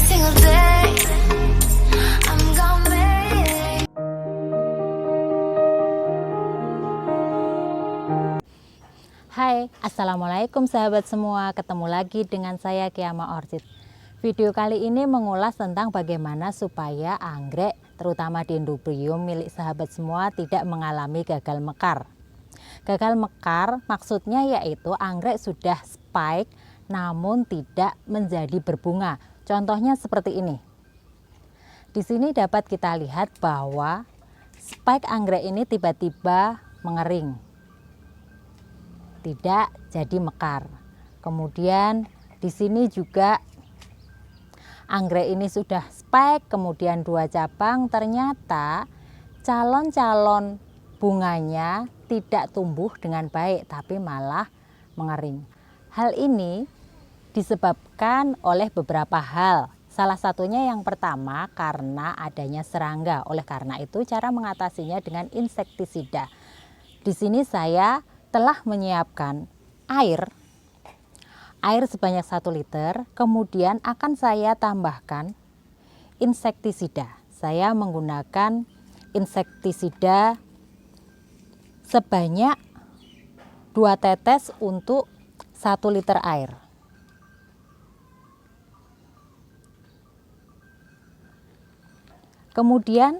single day. I'm gonna make. Hai, assalamualaikum sahabat semua. Ketemu lagi dengan saya Kiama Orchid. Video kali ini mengulas tentang bagaimana supaya anggrek terutama Dendrobium milik sahabat semua tidak mengalami gagal mekar. Gagal mekar maksudnya yaitu anggrek sudah spike namun tidak menjadi berbunga. Contohnya seperti ini. Di sini dapat kita lihat bahwa spike anggrek ini tiba-tiba mengering. Tidak jadi mekar. Kemudian di sini juga anggrek ini sudah spike, kemudian 2 cabang, ternyata calon-calon bunganya tidak tumbuh dengan baik, tapi malah mengering. Hal ini disebabkan oleh beberapa hal. Salah satunya yang pertama karena adanya serangga. Oleh karena itu cara mengatasinya dengan insektisida. Di sini saya telah menyiapkan air sebanyak 1 liter, kemudian akan saya tambahkan insektisida. Saya menggunakan insektisida sebanyak 2 tetes untuk 1 liter air. Kemudian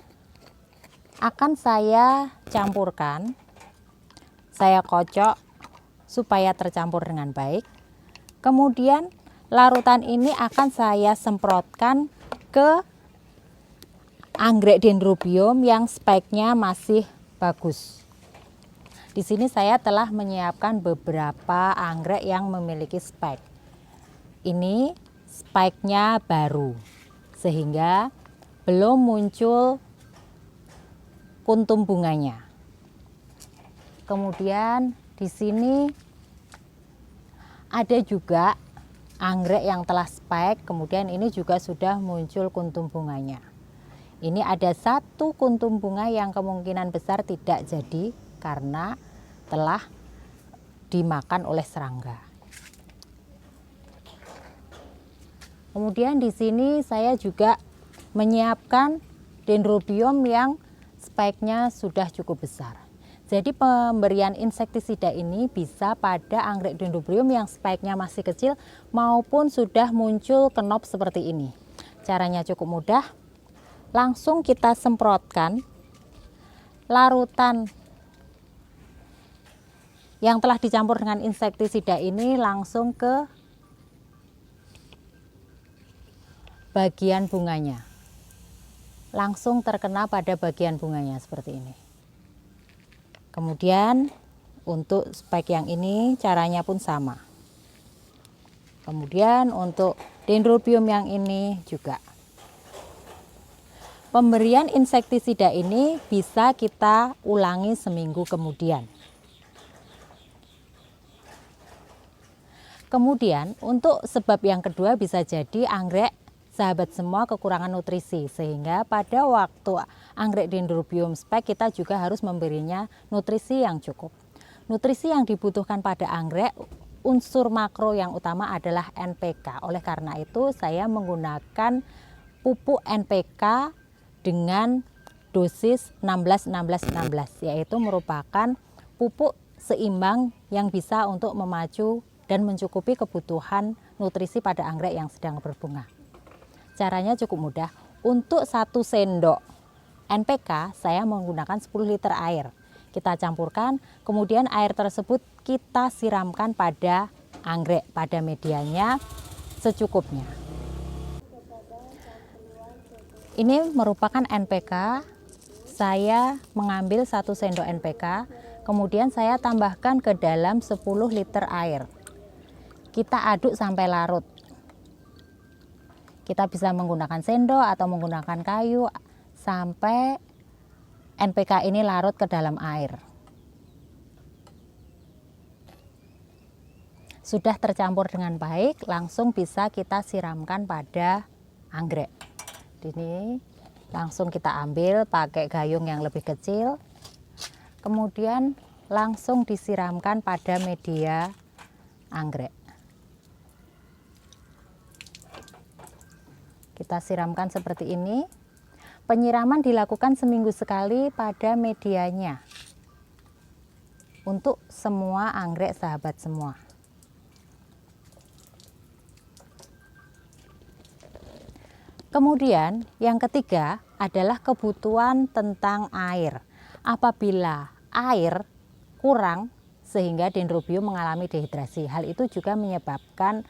akan saya campurkan, saya kocok supaya tercampur dengan baik. Kemudian larutan ini akan saya semprotkan ke anggrek Dendrobium yang spike-nya masih bagus. Di sini saya telah menyiapkan beberapa anggrek yang memiliki spike. Ini spike-nya baru sehingga belum muncul kuntum bunganya. Kemudian di sini ada juga anggrek yang telah spike, kemudian ini juga sudah muncul kuntum bunganya. Ini ada 1 kuntum bunga yang kemungkinan besar tidak jadi karena telah dimakan oleh serangga. Kemudian di sini saya juga menyiapkan Dendrobium yang spike-nya sudah cukup besar. Jadi pemberian insektisida ini bisa pada anggrek Dendrobium yang spike-nya masih kecil maupun sudah muncul kenop seperti ini. Caranya cukup mudah. Langsung kita semprotkan larutan yang telah dicampur dengan insektisida ini langsung ke bagian bunganya. Langsung terkena pada bagian bunganya seperti ini. Kemudian untuk spike yang ini caranya pun sama. Kemudian untuk Dendrobium yang ini juga. Pemberian insektisida ini bisa kita ulangi seminggu kemudian. Kemudian untuk sebab yang kedua bisa jadi anggrek sahabat semua kekurangan nutrisi, sehingga pada waktu anggrek Dendrobium spike kita juga harus memberinya nutrisi yang cukup. Nutrisi yang dibutuhkan pada anggrek, unsur makro yang utama adalah NPK. Oleh karena itu saya menggunakan pupuk NPK dengan dosis 16-16-16, yaitu merupakan pupuk seimbang yang bisa untuk memacu dan mencukupi kebutuhan nutrisi pada anggrek yang sedang berbunga. Caranya cukup mudah. Untuk 1 sendok NPK saya menggunakan 10 liter air. Kita campurkan, kemudian air tersebut kita siramkan pada anggrek, pada medianya secukupnya. Ini merupakan NPK. Saya mengambil 1 sendok NPK, kemudian saya tambahkan ke dalam 10 liter air. Kita aduk sampai larut. Kita bisa menggunakan sendok atau menggunakan kayu sampai NPK ini larut ke dalam air. Sudah tercampur dengan baik, langsung bisa kita siramkan pada anggrek. Ini langsung kita ambil pakai gayung yang lebih kecil. Kemudian langsung disiramkan pada media anggrek. Kita siramkan seperti ini. Penyiraman dilakukan seminggu sekali pada medianya untuk semua anggrek sahabat semua. Kemudian yang ketiga adalah kebutuhan tentang air. Apabila air kurang sehingga Dendrobium mengalami dehidrasi, hal itu juga menyebabkan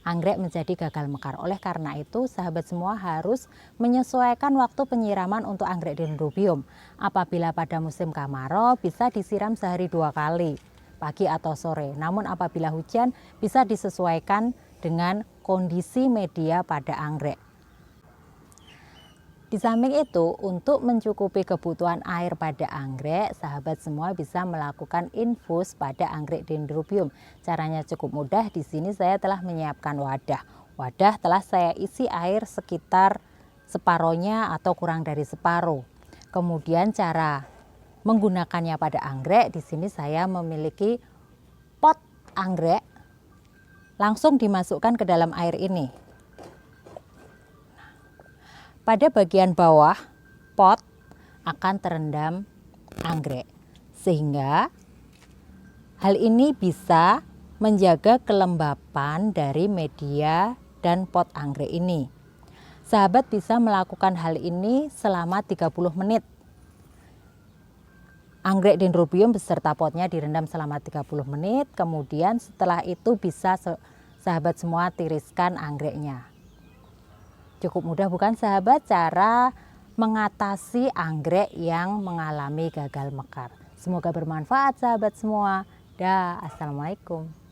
anggrek menjadi gagal mekar. Oleh karena itu, sahabat semua harus menyesuaikan waktu penyiraman untuk anggrek Dendrobium. Apabila pada musim kemarau, bisa disiram sehari 2 kali, pagi atau sore. Namun apabila hujan, bisa disesuaikan dengan kondisi media pada anggrek. Di samping itu, untuk mencukupi kebutuhan air pada anggrek, sahabat semua bisa melakukan infus pada anggrek Dendrobium. Caranya cukup mudah. Di sini saya telah menyiapkan wadah. Wadah telah saya isi air sekitar separohnya atau kurang dari separuh. Kemudian cara menggunakannya pada anggrek, di sini saya memiliki pot anggrek. Langsung dimasukkan ke dalam air ini. Pada bagian bawah pot akan terendam anggrek, sehingga hal ini bisa menjaga kelembapan dari media dan pot anggrek ini. Sahabat bisa melakukan hal ini selama 30 menit. Anggrek Dendrobium beserta potnya direndam selama 30 menit, kemudian setelah itu bisa sahabat semua tiriskan anggreknya. Cukup mudah bukan sahabat cara mengatasi anggrek yang mengalami gagal mekar. Semoga bermanfaat sahabat semua. Dah, assalamualaikum.